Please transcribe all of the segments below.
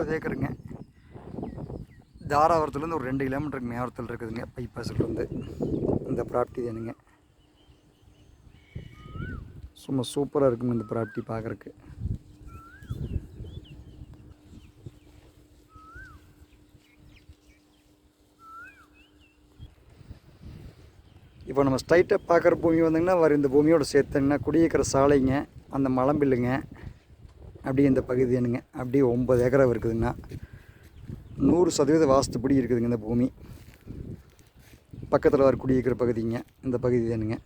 9 ஏக்கருங்க. தாராபுரத்துலேருந்து ஒரு 2 கிலோமீட்டருக்கு மேவரத்தில் இருக்குதுங்க. பைபாஸ்லேருந்து இந்த ப்ராப்பர்ட்டி தானுங்க. சும்மா சூப்பராக இருக்குங்க இந்த ப்ராப்பர்ட்டி பார்க்குறக்கு. இப்போ நம்ம ஸ்ட்ரைட்டாக பார்க்குற பூமி வந்தீங்கன்னா வர இந்த பூமியோட சேர்த்துங்கன்னா குடியிருக்கிற சாலைங்க, அந்த மலம்பில்லுங்க, அப்படியே இந்த பகுதி வேணுங்க. அப்படியே 9 ஏக்கரா இருக்குதுங்கண்ணா. 100% வாஸ்துப்படி இருக்குதுங்க இந்த பூமி. பக்கத்தில் வர குடியிருக்கிற பகுதிங்க இந்த பகுதி தானுங்க.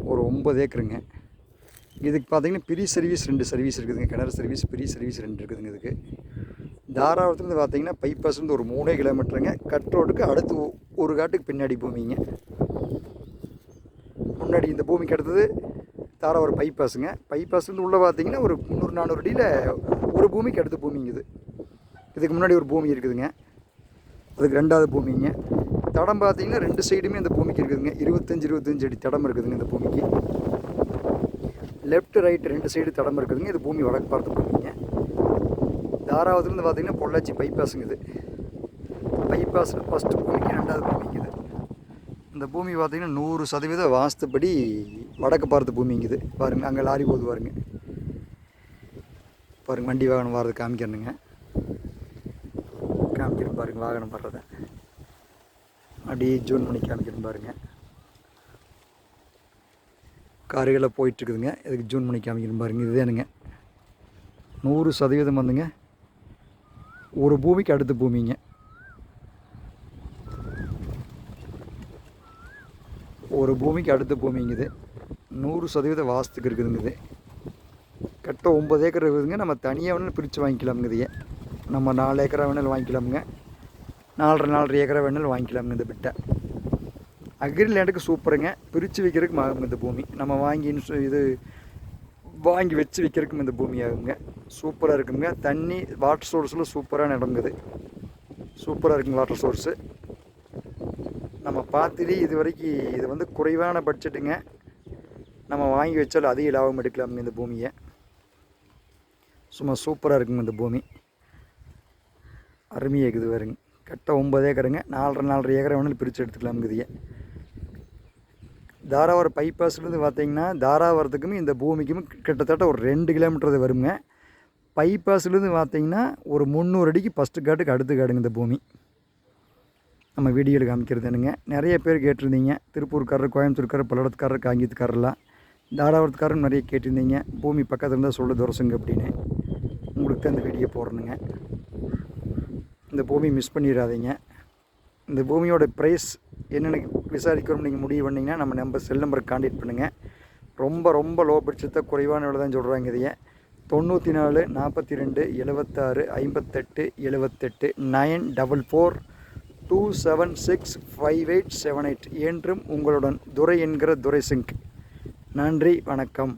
ஒரு 9 ஏக்கருங்க. இதுக்கு பார்த்தீங்கன்னா ப்ரீ சர்வீஸ் 2 சர்வீஸ் இருக்குதுங்க. கிணறு சர்வீஸ், ப்ரீ சர்வீஸ் 2 இருக்குதுங்க. இதுக்கு தாராபுரத்துலேருந்து பார்த்தீங்கன்னா பைபாஸ்லேருந்து ஒரு 3 கிலோமீட்டருங்க. கட் ரோடுக்கு அடுத்து ஒரு காட்டுக்கு பின்னாடி பூமிங்க. முன்னாடி இந்த பூமிக்கு அடுத்தது தாராபுரம் பைபாஸுங்க. பைபாஸ்லேருந்து உள்ளே பார்த்தீங்கன்னா ஒரு 300-400 அடியில் ஒரு பூமிக்கு அடுத்த பூமிங்க இது. இதுக்கு முன்னாடி ஒரு பூமி இருக்குதுங்க. அதுக்கு 2வது பூமிங்க. தடம் பார்த்தீங்கன்னா 2 சைடுமே இந்த பூமிக்கு இருக்குதுங்க. 25 அடி தடம் இருக்குதுங்க இந்த பூமிக்கு. லெஃப்ட் ரைட் 2 சைடு தடம் இருக்குதுங்க. இது பூமி வடக்கு பார்த்த பூமிங்க. தாராபுரத்துலேருந்து பார்த்தீங்கன்னா பொள்ளாச்சி பைபாஸுங்க. இது பைபாஸில் ஃபஸ்ட்டு பூமிக்கு 2வது பூமிக்கு இது. இந்த பூமி பார்த்தீங்கன்னா 100% வாஸ்துப்படி வடக்கு பார்த்த பூமிங்க இது. பாருங்கள், அங்கே லாரி போகுது பாருங்கள். பாருங்கள், வண்டி வாகனம் வர்றது காமிக்கிறேனுங்க. காமிக்கிறேன் பாருங்கள், வாகனம் வர்றதை அப்படியே ஜூன் பண்ணி காமிக்கிறேன் பாருங்கள். காருகளை போயிட்டுருக்குதுங்க. இதுக்கு ஜூன் பண்ணி காமிக்கிறேன் பாருங்கள். இதுதானுங்க 100% வந்துங்க ஒரு பூமிக்கு அடுத்த பூமிங்க. ஒரு பூமிக்கு அடுத்த பூமிங்க இது. 100% வாஸ்துக்கு இருக்குதுங்க. இது கட்ட 9 ஏக்கர் இருக்குதுங்க. நம்ம தனியாக வேணாலும் பிரித்து வாங்கிக்கலாமுங்க. இதையே நம்ம 4 ஏக்கரா வேணாலும் வாங்கிக்கலாமுங்க. 4.5 ஏக்கரா வேணாலும் வாங்கிக்கலாமுங்க. இந்த பிட்டை அக்ரி லேண்டுக்கு சூப்பருங்க. பிரித்து வைக்கிறதுக்கு ஆகுங்க இந்த பூமி. நம்ம இது வாங்கி வச்சு வைக்கிறதுக்கும் இந்த பூமி ஆகுங்க. சூப்பராக இருக்குங்க. தண்ணி வாட்டர் சோர்ஸில் சூப்பரான இடங்குது. சூப்பராக இருக்குங்க வாட்டர் சோர்ஸு. நம்ம பார்த்துட்டு இது வரைக்கும் இது வந்து குறைவான பட்ஜெட்டுங்க. நம்ம வாங்கி வச்சாலும் அதிக லாபம் எடுக்கலாமுங்க இந்த பூமியை. சும்மா சூப்பராக இருக்குங்க இந்த பூமி. அருமையாக இருக்குது வருங்க. கட்ட 9 ஏக்கருங்க. 4.5 ஏக்கரை வேணாலும் பிரித்து எடுத்துக்கலாமுங்க. இதையே தாராபுரம் பைபாஸ்லேருந்து பார்த்தீங்கன்னா தாராபுரத்துக்கும் இந்த பூமிக்கும் கிட்டத்தட்ட ஒரு 2 கிலோமீட்டர் வருங்க. பைபாஸ்லேருந்து பார்த்தீங்கன்னா ஒரு 300 அடிக்கு ஃபஸ்ட்டு காட்டுக்கு அடுத்த காடுங்க இந்த பூமி. நம்ம வீடியோவில் காமிக்கிறதுனுங்க. நிறைய பேர் கேட்டிருந்தீங்க. திருப்பூர்காரர், கோயம்புத்தூர்காரர், பல்லடத்துக்காரர், காங்கியத்துக்காரர்லாம், தாராபுரத்துக்காரர் நிறைய கேட்டிருந்தீங்க. பூமி பக்கத்தில் இருந்தால் சொல்ல துரசுங்க அப்படின்னு. உங்களுக்கு தான் இந்த வீடியோ போடுறேனுங்க. இந்த பூமி மிஸ் பண்ணிடாதீங்க. இந்த பூமியோட ப்ரைஸ் என்னென்னு விசாரிக்கிறோம் நீங்கள் முடிவு பண்ணிங்கன்னா நம்ம செல் நம்பருக்கு கான்டாக்ட் பண்ணுங்கள். ரொம்ப லோ பட்ஜெட்டாக குறைவான விலை தான் சொல்கிறாங்க. இதையே 94 42 76 58 78 94427658878 என்றும் உங்களுடன் துரை என்கிற துரை சிங். நன்றி, வணக்கம்.